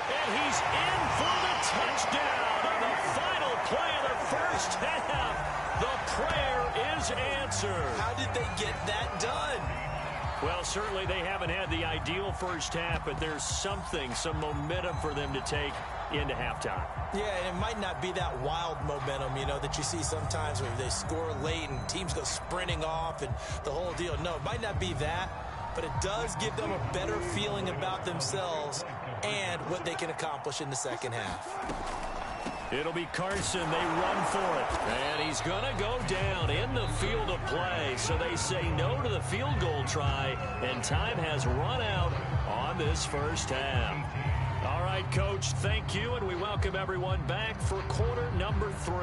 And he's in for the touchdown on the final play of the 1st half. The prayer is answered. How did they get that done? Well, certainly they haven't had the ideal 1st half, but there's something, some momentum for them to take into halftime. Yeah, and it might not be that wild momentum, you know, that you see sometimes where they score late and teams go sprinting off and the whole deal. No, it might not be that, but it does give them a better feeling about themselves and what they can accomplish in the 2nd half. It'll be Carson. They run for it. And he's going to go down in the field of play. So they say no to the field goal try, and time has run out on this 1st half. All right, Coach, thank you, and we welcome everyone back for quarter number 3.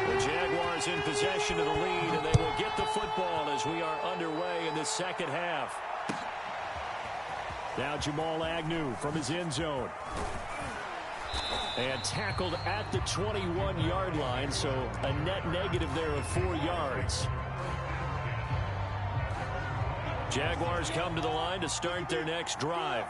The Jaguars in possession of the lead, and they will get the football as we are underway in the 2nd half. Now Jamal Agnew from his end zone. And tackled at the 21-yard line, so a net negative there of 4 yards. Jaguars come to the line to start their next drive.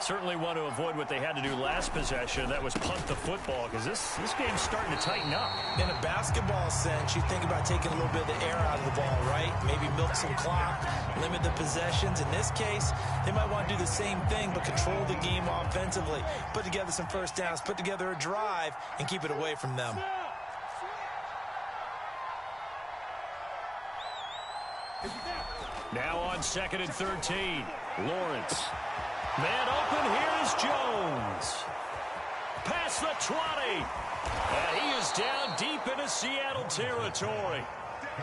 Certainly want to avoid what they had to do last possession. That was punt the football, because this game's starting to tighten up. In a basketball sense, you think about taking a little bit of the air out of the ball, right? Maybe milk some clock, limit the possessions. In this case, they might want to do the same thing, but control the game offensively. Put together some 1st downs, put together a drive, and keep it away from them. Now on 2nd and 13, Lawrence. Man open, here is Jones. Past the 20. And he is down deep into Seattle territory.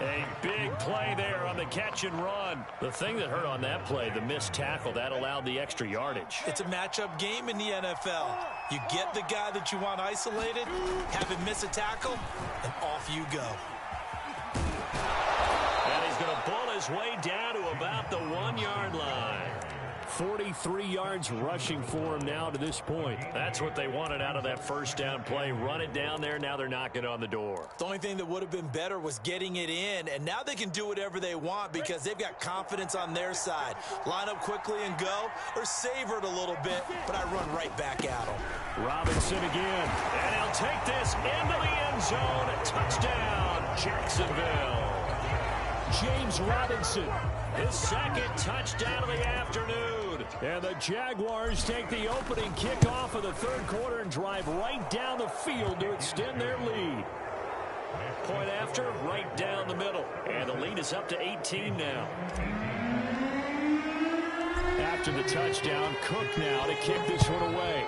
A big play there on the catch and run. The thing that hurt on that play, the missed tackle, that allowed the extra yardage. It's a matchup game in the NFL. You get the guy that you want isolated, have him miss a tackle, and off you go. And he's going to bull his way down to about the 1-yard line. 43 yards rushing for him now to this point. That's what they wanted out of that first down play. Run it down there. Now they're knocking on the door. The only thing that would have been better was getting it in, and now they can do whatever they want because they've got confidence on their side. Line up quickly and go, or savor it a little bit, but I run right back at them. Robinson again, and he'll take this into the end zone. Touchdown, Jacksonville. James Robinson, his second touchdown of the afternoon. And the Jaguars take the opening kickoff of the third quarter and drive right down the field to extend their lead. Point after, right down the middle. And the lead is up to 18 now. After the touchdown, Cook now to kick this one away.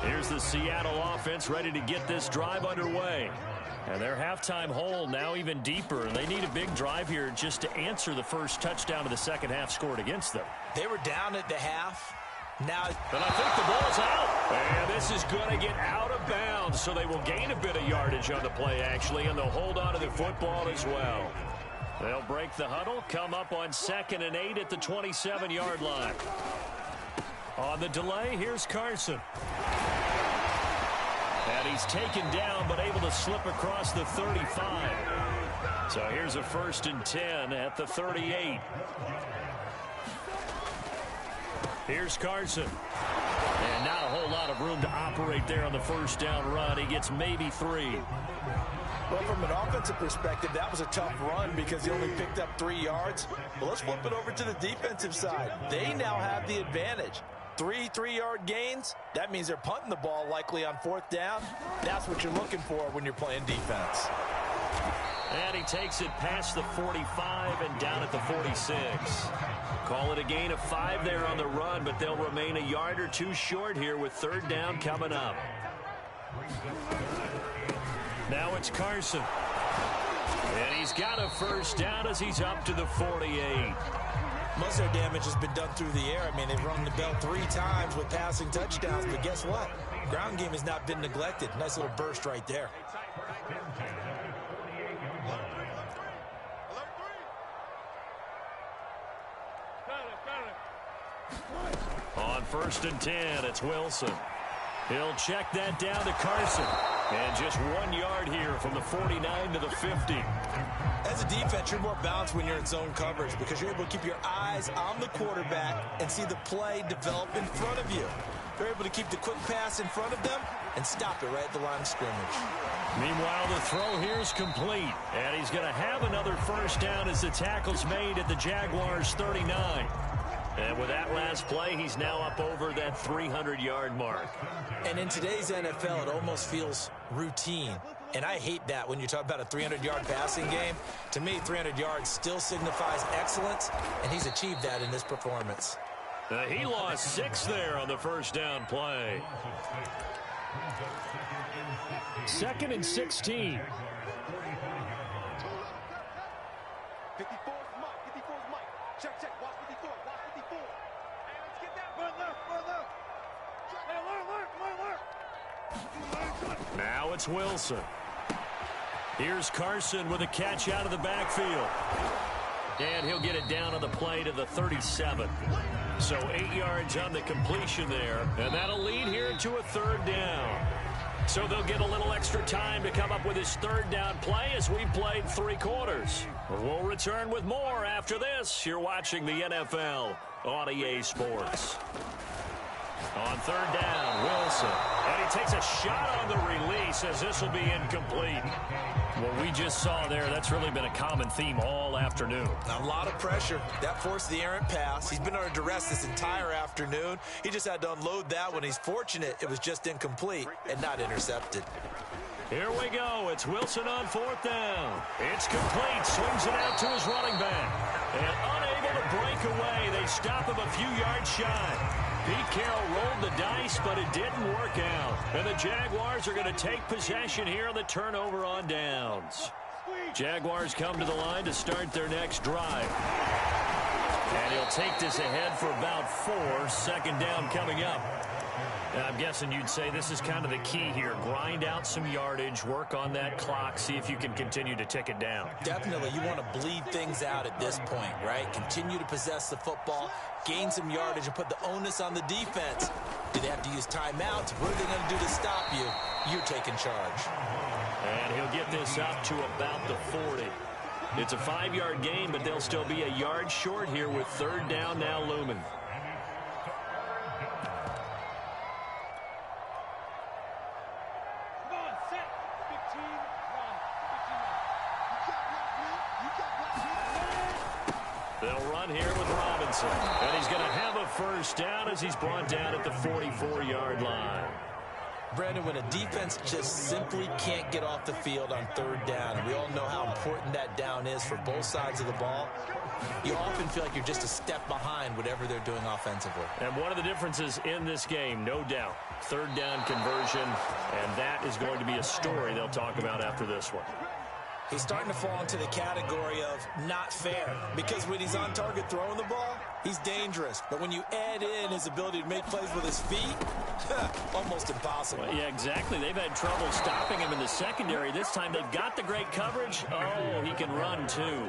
Here's the Seattle offense ready to get this drive underway. And their halftime hole now even deeper. And they need a big drive here just to answer the first touchdown of the second half scored against them. They were down at the half. Now, and I think the ball's out. And this is going to get out of bounds. So they will gain a bit of yardage on the play, actually. And they'll hold on to the football as well. They'll break the huddle, come up on 2nd and 8 at the 27-yard line. On the delay, here's Carson. And he's taken down, but able to slip across the 35. So here's a 1st and 10 at the 38. Here's Carson. And not a whole lot of room to operate there on the first down run. He gets maybe 3. Well, from an offensive perspective, that was a tough run because he only picked up 3 yards. But let's flip it over to the defensive side. They now have the advantage. 3 3-yard gains, that means they're punting the ball likely on 4th down. That's what you're looking for when you're playing defense. And he takes it past the 45 and down at the 46. Call it a gain of 5 there on the run, but they'll remain a yard or 2 short here with 3rd down coming up. Now it's Carson. And he's got a 1st down as he's up to the 48. Most of their damage has been done through the air. I mean, they've rung the bell 3 times with passing touchdowns, but guess what? Ground game has not been neglected. Nice little burst right there. On 1st and 10, it's Wilson. He'll check that down to Carson. And just 1 yard here from the 49 to the 50. As a defense, you're more balanced when you're in zone coverage because you're able to keep your eyes on the quarterback and see the play develop in front of you. They're able to keep the quick pass in front of them and stop it right at the line of scrimmage. Meanwhile, the throw here is complete. And he's going to have another 1st down as the tackle's made at the Jaguars' 39. And with that last play, he's now up over that 300-yard mark. And in today's NFL, it almost feels routine. And I hate that when you talk about a 300-yard passing game. To me, 300 yards still signifies excellence, and he's achieved that in this performance. He lost 6 there on the 1st down play. 2nd and 16. 54 is Mike. 54 is Mike. Check, check. Watch 54. Watch 54. Hey, let's get that. Run left. Run left. Hey, alert. Now it's Wilson. Here's Carson with a catch out of the backfield. And he'll get it down on the play to the 37. So 8 yards on the completion there. And that'll lead here to a 3rd down. So they'll get a little extra time to come up with his 3rd down play as we played 3 quarters. We'll return with more after this. You're watching the NFL on EA Sports. On 3rd down, Wilson. And he takes a shot on the release as this will be incomplete. What we just saw there, that's really been a common theme all afternoon. A lot of pressure. That forced the errant pass. He's been under duress this entire afternoon. He just had to unload that one. He's fortunate it was just incomplete and not intercepted. Here we go. It's Wilson on fourth down. It's complete. Swings it out to his running back. And unable to break away. They stop him a few yards shy. Pete Carroll rolled the dice, but it didn't work out. And the Jaguars are going to take possession here on the turnover on downs. Jaguars come to the line to start their next drive. And he'll take this ahead for about 4. Second down coming up. I'm guessing you'd say this is kind of the key here. Grind out some yardage, work on that clock, see if you can continue to tick it down. Definitely. You want to bleed things out at this point, right? Continue to possess the football, gain some yardage, and put the onus on the defense. Do they have to use timeouts? What are they going to do to stop you? You're taking charge. And he'll get this up to about the 40. It's a 5-yard gain, but they'll still be a yard short here with third down now looming. They'll run here with Robinson. And he's going to have a first down as he's brought down at the 44-yard line. Brandon, when a defense just simply can't get off the field on third down, and we all know how important that down is for both sides of the ball, you often feel like you're just a step behind whatever they're doing offensively. And one of the differences in this game, no doubt, third down conversion, and that is going to be a story they'll talk about after this one. He's starting to fall into the category of not fair, because when he's on target throwing the ball, he's dangerous. But when you add in his ability to make plays with his feet, almost impossible. Well, yeah, exactly. They've had trouble stopping him in the secondary. This time they've got the great coverage. Oh, he can run too.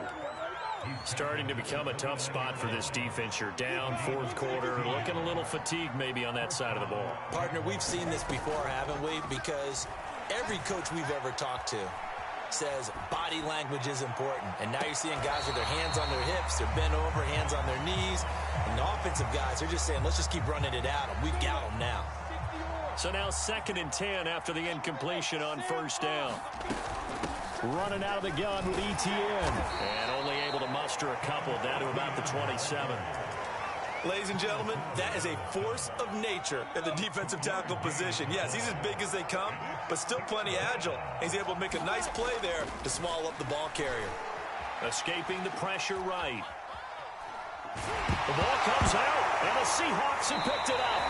Starting to become a tough spot for this defense. You're down fourth quarter, looking a little fatigued maybe on that side of the ball. Partner, we've seen this before, haven't we? Because every coach we've ever talked to says body language is important. And now you're seeing guys with their hands on their hips, they're bent over, hands on their knees. And the offensive guys, they're just saying, let's just keep running it at them. We've got them now. So now 2nd and 10 after the incompletion on first down. Running out of the gun with ETN. And only able to muster a couple down to about the 27. Ladies and gentlemen, that is a force of nature at the defensive tackle position. Yes, he's as big as they come, but still plenty agile. He's able to make a nice play there to swallow up the ball carrier. Escaping the pressure right. The ball comes out, and the Seahawks have picked it up.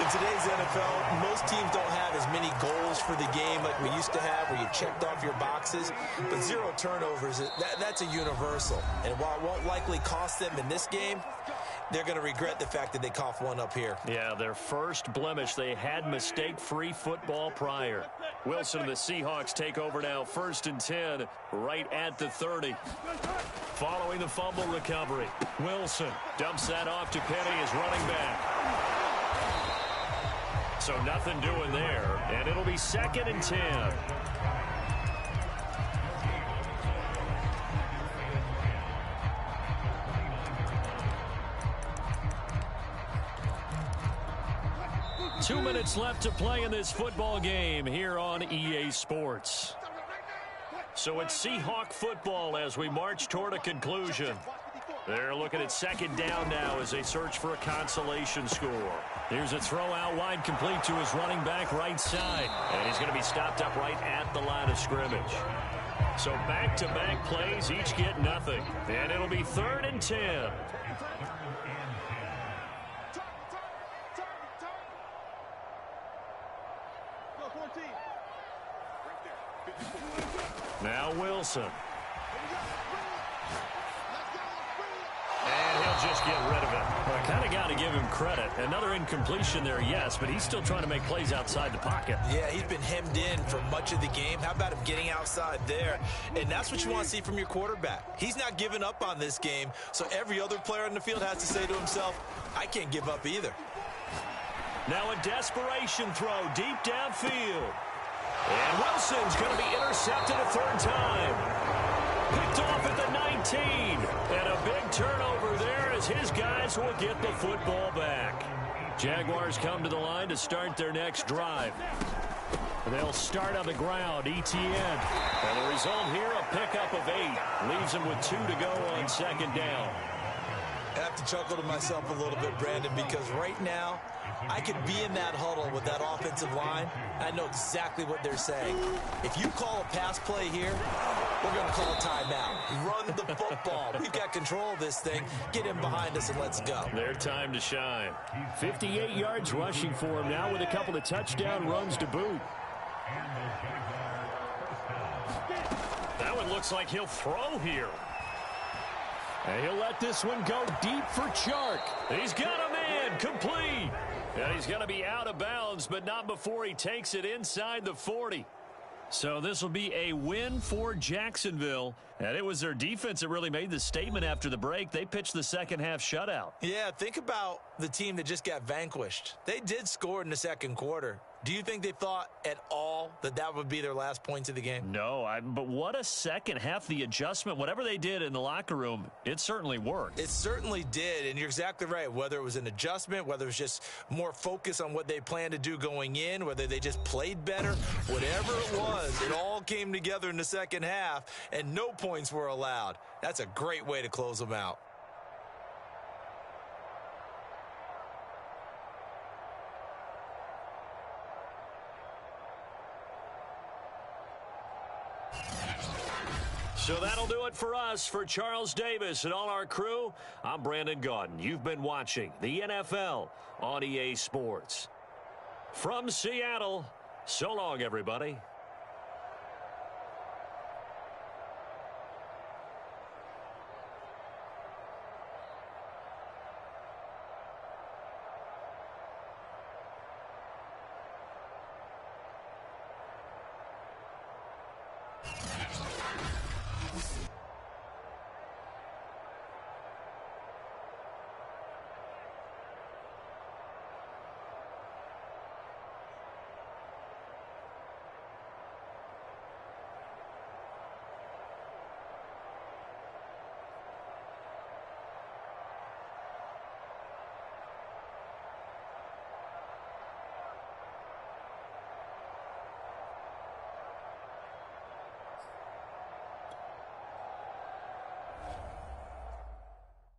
In today's NFL, most teams don't have as many goals for the game like we used to have, where you checked off your boxes. But 0 turnovers, that's a universal. And while it won't likely cost them in this game, they're going to regret the fact that they coughed one up here. Yeah, their first blemish. They had mistake-free football prior. Wilson and the Seahawks take over now, 1st and 10, right at the 30. Following the fumble recovery, Wilson dumps that off to Penny, his running back. So nothing doing there, and it'll be 2nd and 10. Two minutes left to play in this football game here on EA Sports. So it's Seahawk football as we march toward a conclusion. They're looking at 2nd down now as they search for a consolation score. Here's a throw out wide, complete to his running back right side. And he's going to be stopped up right at the line of scrimmage. So back-to-back plays, each get nothing. And it'll be 3rd and 10. Now Wilson. And he'll just get rid of it. Well, I kind of got to give him credit. Another incompletion there, yes, but he's still trying to make plays outside the pocket. Yeah, he's been hemmed in for much of the game. How about him getting outside there? And that's what you want to see from your quarterback. He's not giving up on this game, so every other player on the field has to say to himself, I can't give up either. Now a desperation throw deep downfield. And Wilson's going to be intercepted a 3rd time. Picked off at the 19. And a big turnover there as his guys will get the football back. Jaguars come to the line to start their next drive. They'll start on the ground, ETN. And the result here, a pickup of 8. Leaves them with 2 to go on 2nd down. I have to chuckle to myself a little bit, Brandon, because right now I could be in that huddle with that offensive line. I know exactly what they're saying. If you call a pass play here, we're going to call a timeout. Run the football. We've got control of this thing. Get him behind us and let's go. Their time to shine. 58 yards rushing for him now with a couple of touchdown runs to boot. That one looks like he'll throw here. And he'll let this one go deep for Chark. He's got a man complete. And he's going to be out of bounds, but not before he takes it inside the 40. So this will be a win for Jacksonville. And it was their defense that really made the statement after the break. They pitched the second half shutout. Yeah, think about the team that just got vanquished. They did score in the second quarter. Do you think they thought at all that that would be their last points of the game? No, but what a second half. The adjustment, whatever they did in the locker room, it certainly worked. It certainly did, and you're exactly right. Whether it was an adjustment, whether it was just more focus on what they planned to do going in, whether they just played better, whatever it was, it all came together in the second half, and no points were allowed. That's a great way to close them out. So that'll do it for us. For Charles Davis and all our crew, I'm Brandon Gaudin. You've been watching the NFL on EA Sports. From Seattle, so long, everybody.